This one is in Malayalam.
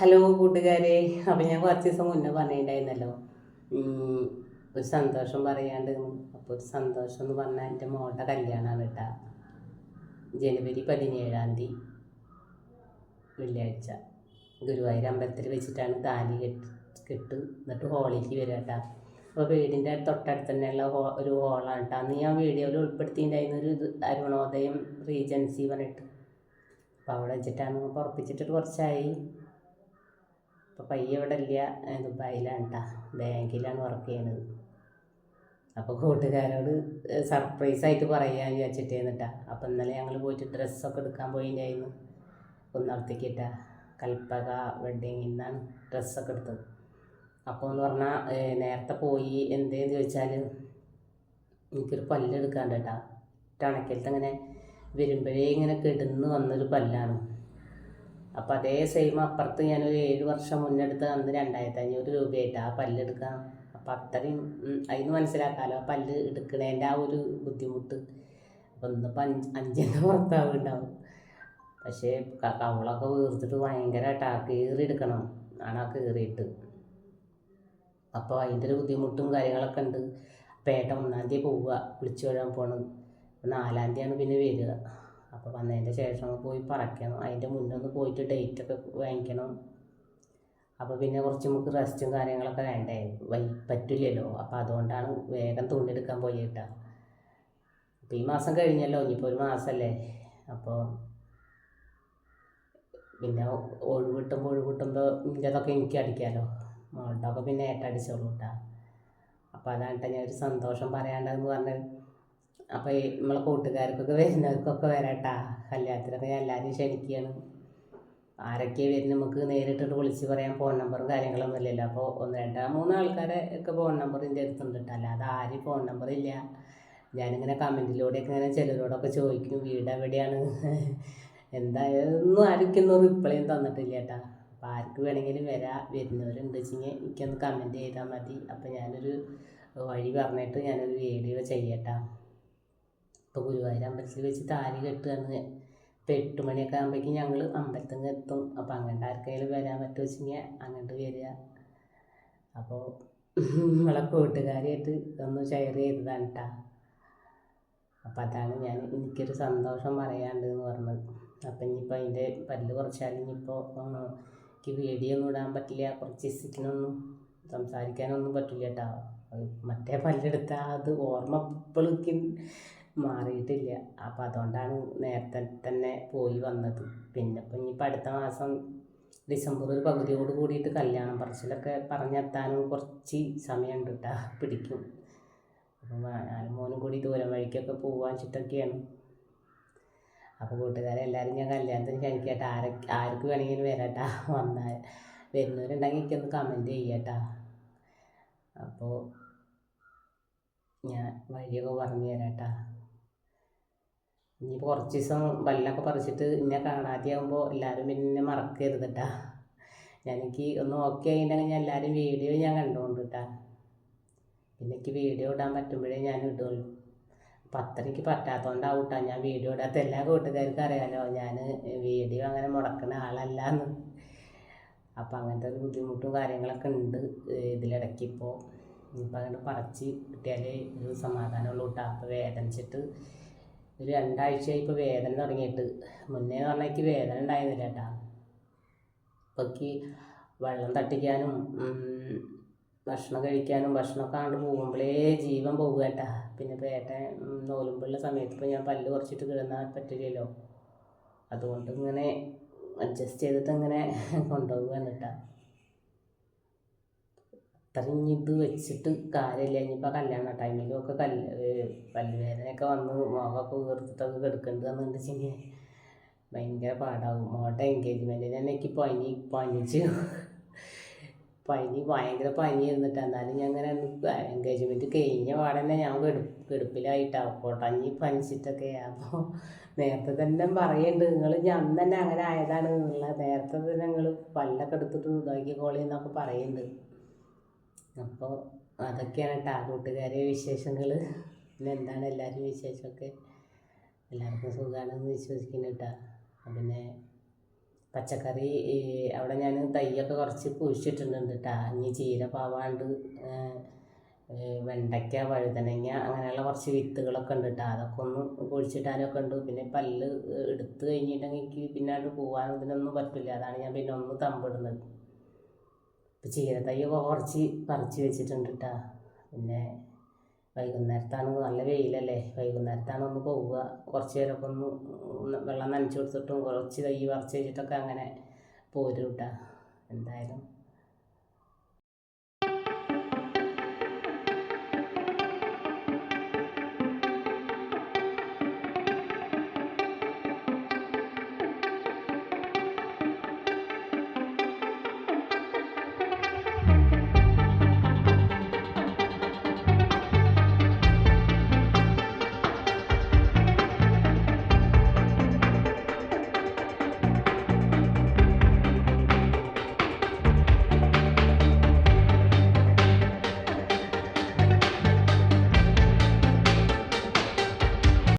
ഹലോ കൂട്ടുകാരെ. അപ്പം ഞാൻ കുറച്ച് ദിവസം മുന്നേ പറഞ്ഞിട്ടുണ്ടായിരുന്നല്ലോ, ഒരു സന്തോഷം പറയാണ്ട്. അപ്പോൾ ഒരു സന്തോഷം എന്ന് പറഞ്ഞാൽ എൻ്റെ മോളുടെ കല്യാണമാണ് കേട്ടോ. ജനുവരി 17 വെള്ളിയാഴ്ച ഗുരുവായൂർ അമ്പലത്തിൽ വെച്ചിട്ടാണ് താലി കെട്ട് എന്നിട്ട് ഹോളിലേക്ക് വരിക കേട്ടോ. അപ്പോൾ വീടിൻ്റെ തൊട്ടടുത്ത് തന്നെയുള്ള ഒരു ഹോളാണ് കേട്ടോ. അന്ന് ഞാൻ വീഡിയോയിൽ ഉൾപ്പെടുത്തിയിട്ടുണ്ടായിരുന്ന ഒരു അരുണോദയം റീജൻസി പറഞ്ഞിട്ട്. അപ്പോൾ അവിടെ വെച്ചിട്ടാണ് ഉറപ്പിച്ചിട്ട് കുറച്ചായി. അപ്പോൾ പയ്യ ഇവിടെ ഇല്ല, ദുബായിലാണ് കേട്ടോ, ബാങ്കിലാണ് വർക്ക് ചെയ്യണത്. അപ്പോൾ കൂട്ടുകാരോട് സർപ്രൈസായിട്ട് പറയാൻ വിചാരിച്ചിട്ടേന്നിട്ടാ. അപ്പോൾ ഇന്നലെ ഞങ്ങൾ പോയിട്ട് ഡ്രസ്സൊക്കെ എടുക്കാൻ പോയിട്ടായിരുന്നു കുന്നടത്തേക്ക് ഇട്ടാ. കൽപ്പക വെഡ്ഡിങ്ങിൽ നിന്നാണ് ഡ്രസ്സൊക്കെ എടുത്തത്. അപ്പോൾ എന്ന് പറഞ്ഞാൽ നേരത്തെ പോയി എന്തേന്ന് ചോദിച്ചാൽ എനിക്കൊരു പല്ലെടുക്കാണ്ട് കേട്ടോ. ടണക്കലത്ത് അങ്ങനെ വരുമ്പോഴേ ഇങ്ങനെ കിടന്ന് വന്നൊരു പല്ലാണ്. അപ്പോൾ അതേ സെയിം അപ്പുറത്ത് ഞാനൊരു 7 വർഷം മുന്നെടുത്ത് അന്ന് 2500 രൂപയായിട്ട് ആ പല്ലെടുക്കാം. അപ്പം അത്രയും അതിന് മനസ്സിലാക്കാമല്ലോ ആ പല്ല് എടുക്കണേൻ്റെ ആ ഒരു ബുദ്ധിമുട്ട്. അപ്പം ഇന്നിപ്പോൾ അഞ്ചിൻ്റെ പുറത്താവുണ്ടാവും. പക്ഷേ കവളൊക്കെ വീർത്തിട്ട് ഭയങ്കരമായിട്ടാ കീറിയെടുക്കണം ആണ് ആ കീറിയിട്ട്. അപ്പോൾ അതിൻ്റെ ഒരു ബുദ്ധിമുട്ടും കാര്യങ്ങളൊക്കെ ഉണ്ട്. അപ്പോൾ 1-ാം തീയതി പോവുക, വിളിച്ചു വരാൻ പോകണം. 4-ാം തീയതിയാണ് പിന്നെ വരിക. അപ്പോൾ വന്നതിൻ്റെ ശേഷം പോയി പറയ്ക്കണം. അതിൻ്റെ മുന്നേ ഒന്ന് പോയിട്ട് ഡേറ്റൊക്കെ വാങ്ങിക്കണം. അപ്പോൾ പിന്നെ കുറച്ച് നമുക്ക് റെസ്റ്റും കാര്യങ്ങളൊക്കെ വേണ്ടേ, പറ്റില്ലല്ലോ. അപ്പോൾ അതുകൊണ്ടാണ് വേഗം തുണിയെടുക്കാൻ പോയി കേട്ടോ. അപ്പോൾ ഈ മാസം കഴിഞ്ഞല്ലോ, ഇനിയിപ്പോൾ ഒരു മാസമല്ലേ. അപ്പോൾ പിന്നെ ഒഴിവിട്ടുമ്പോൾ ഇൻ്റെതൊക്കെ എനിക്ക് അടിക്കാമല്ലോ, മോളുടെയൊക്കെ പിന്നെ ഏട്ടടിച്ചോളൂ കേട്ടോ. അപ്പോൾ അതാണ് കേട്ടോ ഞാൻ ഒരു സന്തോഷം പറയാണ്ടെന്ന് പറഞ്ഞത്. അപ്പോൾ നമ്മളെ കൂട്ടുകാർക്കൊക്കെ വരുന്നവർക്കൊക്കെ വരാട്ടാ. കല്യാണത്തിനൊക്കെ ഞാൻ എല്ലാവരും ക്ഷണിക്കുകയാണ്. ആരൊക്കെയാണ് വരുന്നത് നമുക്ക് നേരിട്ടിട്ട് വിളിച്ച് പറയാൻ ഫോൺ നമ്പറും കാര്യങ്ങളൊന്നും ഇല്ലല്ലോ. അപ്പോൾ 1-2-3 ആൾക്കാരെ ഒക്കെ ഫോൺ നമ്പർ എൻ്റെ അടുത്തുണ്ട് കേട്ടോ. അല്ലാതെ ആരും ഫോൺ നമ്പറില്ല. ഞാനിങ്ങനെ കമൻറ്റിലൂടെയൊക്കെ ഇങ്ങനെ ചിലരോടൊക്കെ ചോദിക്കും വീട് എവിടെയാണ് എന്തായാലും ആർക്കൊന്നും റിപ്ലൈയും തന്നിട്ടില്ല കേട്ടോ. അപ്പോൾ ആർക്ക് വേണമെങ്കിലും വരുന്നവരുണ്ട് വെച്ചെങ്കിൽ എനിക്കൊന്ന് കമൻറ്റ് ചെയ്താൽ മതി. അപ്പോൾ ഞാനൊരു വഴി പറഞ്ഞിട്ട് ഞാനൊരു വീഡിയോ ചെയ്യട്ടാ. ഇപ്പോൾ ഗുരുവായൂർ അമ്പലത്തിൽ വെച്ച് താലി കെട്ടുകയാണ്. ഇപ്പോൾ 8 മണിയൊക്കെ ആകുമ്പോഴേക്കും ഞങ്ങൾ അമ്പലത്തിൽ നിന്ന് എത്തും. അപ്പോൾ അങ്ങോട്ട് ആർക്കെങ്കിലും വരാൻ പറ്റുമോ വെച്ചെങ്കിൽ അങ്ങോട്ട് വരിക. അപ്പോൾ നമ്മളെ കൂട്ടുകാരിയായിട്ട് ഒന്ന് ഷെയർ ചെയ്തതാണ് കേട്ടോ. അപ്പോൾ അതാണ് എനിക്കൊരു സന്തോഷം പറയാണ്ടെന്ന് പറഞ്ഞത്. അപ്പം ഇനിയിപ്പോൾ അതിൻ്റെ പല്ല് കുറച്ചാൽ ഇനിയിപ്പോൾ എനിക്ക് വീഡിയോ ഒന്നും ഇടാൻ പറ്റില്ല. കുറച്ച് ദിവസത്തിനൊന്നും സംസാരിക്കാനൊന്നും പറ്റില്ല കേട്ടോ. മറ്റേ പല്ലെടുത്താൽ അത് ഓർമ്മ ഇപ്പോഴേക്കും മാറിയിട്ടില്ല. അപ്പോൾ അതുകൊണ്ടാണ് നേരത്തെ തന്നെ പോയി വന്നത്. പിന്നെ ഇപ്പം ഇനിയിപ്പോൾ അടുത്ത മാസം ഡിസംബർ ഒരു പകുതിയോട് കൂടിയിട്ട് കല്യാണം പറച്ചിലൊക്കെ പറഞ്ഞെത്താനും കുറച്ച് സമയമുണ്ട് കേട്ടോ, പിടിക്കും. അപ്പോൾ ഞാനും മോനും കൂടി ദൂരം വഴിക്കൊക്കെ പോകാൻ വെച്ചിട്ടൊക്കെയാണ്. അപ്പോൾ കൂട്ടുകാരെ എല്ലാവരും ഞാൻ കല്യാണത്തിന് ക്ഷണിക്കട്ടെ. ആർക്ക് വേണമെങ്കിലും വരാട്ടാ. വരുന്നവരുണ്ടെങ്കിൽ എനിക്കൊന്ന് കമൻറ്റ് ചെയ്യട്ടാ. അപ്പോൾ ഞാൻ വഴിയൊക്കെ പറഞ്ഞു തരാട്ടാ. ഇനിയിപ്പോൾ കുറച്ച് ദിവസം പല്ലൊക്കെ പറിച്ചിട്ട് എന്നെ കാണാതെയാകുമ്പോൾ എല്ലാവരും പിന്നെ മറക്കരുത് കേട്ടാ. എനിക്ക് ഒന്ന് ഓക്കെ ആയിട്ടുണ്ടെങ്കിൽ ഞാൻ എല്ലാവരും വീഡിയോ ഞാൻ കണ്ടുകൊണ്ട് കേട്ടാ. പിന്നെ എനിക്ക് വീഡിയോ ഇടാൻ പറ്റുമ്പോഴേ ഞാൻ ഇടുള്ളൂ. അപ്പം അത്രയ്ക്ക് പറ്റാത്തതുകൊണ്ടാവും കേട്ടോ ഞാൻ വീഡിയോ ഇടാത്ത. എല്ലാ കൂട്ടുകാർക്കും അറിയാമല്ലോ ഞാൻ വീഡിയോ അങ്ങനെ മുടക്കുന്ന ആളല്ലാന്ന്. അപ്പം അങ്ങനത്തെ ഒരു ബുദ്ധിമുട്ടും കാര്യങ്ങളൊക്കെ ഉണ്ട് ഇതിലിടയ്ക്ക്. ഇപ്പോൾ ഇനിയിപ്പോൾ അങ്ങോട്ട് പറിച്ച് കിട്ടിയാലേ ഒരു സമാധാനമുള്ളൂ കേട്ടോ. അപ്പോൾ വേദനിച്ചിട്ട് ഒരു 2 ആഴ്ചയായി ഇപ്പോൾ വേദന തുടങ്ങിയിട്ട്. മുന്നേ എന്ന് പറഞ്ഞാൽ എനിക്ക് വേദന ഉണ്ടായിരുന്നില്ല കേട്ടോ. അപ്പോൾ എനിക്ക് വെള്ളം തട്ടിക്കാനും ഭക്ഷണം കഴിക്കാനും ഭക്ഷണമൊക്കെ അങ്ങോട്ട് പോകുമ്പോഴേ ജീവൻ പോകുക കേട്ടാ. പിന്നെ ഇപ്പോൾ ഏട്ടൻ നോലുമ്പുള്ള സമയത്ത് ഇപ്പോൾ ഞാൻ പല്ല് കുറച്ചിട്ട് കിടന്നാൽ പറ്റില്ലല്ലോ. അതുകൊണ്ട് ഇങ്ങനെ അഡ്ജസ്റ്റ് ചെയ്തിട്ട് ഇങ്ങനെ കൊണ്ടുപോകുകയാണ് കേട്ടോ. അത്രയും ഇത് വെച്ചിട്ട് കാര്യമില്ല. ഇനിയിപ്പോൾ കല്യാണ ടൈമിലൊക്കെ പല്ലുവേദനയൊക്കെ വന്ന് മുഖമൊക്കെ വീർത്തിട്ടൊക്കെ കിടക്കേണ്ടതെന്ന് വെച്ചെങ്കിൽ ഭയങ്കര പാടാവും. മോളുടെ എൻഗേജ്മെൻറ്റിന് തന്നെ എനിക്ക് പനി ഭയങ്കര പനി ഇരുന്നിട്ട്. എന്നാലും ഞാൻ അങ്ങനെ എൻഗേജ്മെൻറ്റ് കഴിഞ്ഞ പാടന്നെ ഞാൻ കെടുപ്പിലായിട്ടാവും പൊട്ടഞ്ഞി പനിച്ചിട്ടൊക്കെ. അപ്പോൾ നേരത്തെ തന്നെ പറയുന്നുണ്ട് നിങ്ങൾ അന്ന് തന്നെ അങ്ങനെ ആയതാണ് എന്നുള്ള. നേരത്തെ തന്നെ നിങ്ങൾ പല്ലൊക്കെ എടുത്തിട്ട് ഇതാക്കി കോളി എന്നൊക്കെ പറയുന്നുണ്ട്. അപ്പോൾ അതൊക്കെയാണ് കേട്ടോ കൂട്ടുകാരെ വിശേഷങ്ങൾ. പിന്നെ എന്താണ് എല്ലാവരും വിശേഷമൊക്കെ? എല്ലാവർക്കും സുഖമാണെന്ന് വിശ്വസിക്കുന്നു കേട്ടോ. പിന്നെ പച്ചക്കറി അവിടെ ഞാൻ തൈയൊക്കെ കുറച്ച് കുഴിച്ചിട്ടിട്ടുണ്ട് കേട്ടോ. ഇനി ചീര പാവാണ്ട്, വെണ്ടയ്ക്ക, വഴുതനങ്ങ അങ്ങനെയുള്ള കുറച്ച് വിത്തുകളൊക്കെ ഉണ്ട് കേട്ടോ. അതൊക്കെ ഒന്ന് കുഴിച്ചിട്ടാനൊക്കെ ഉണ്ട്. പിന്നെ പല്ല് എടുത്ത് കഴിഞ്ഞിട്ടുണ്ടെങ്കിൽ എനിക്ക് പിന്നെ അത് പോകാനും ഇതിനൊന്നും പറ്റില്ല. അതാണ് ഞാൻ പിന്നെ ഒന്ന് തമ്പിടുന്നത്. ഇപ്പം ചീര തൈയൊക്കെ കുറച്ച് പറിച്ച് വെച്ചിട്ടുണ്ട് കേട്ടോ. പിന്നെ വൈകുന്നേരത്താണ് നല്ല വെയിലല്ലേ, വൈകുന്നേരത്താണ് ഒന്ന് പോവുക. കുറച്ച് നേരമൊക്കെ ഒന്ന് വെള്ളം നനച്ച് കൊടുത്തിട്ടും കുറച്ച് തൈ പറിച്ച് വെച്ചിട്ടൊക്കെ അങ്ങനെ പോരും കേട്ടോ. എന്തായാലും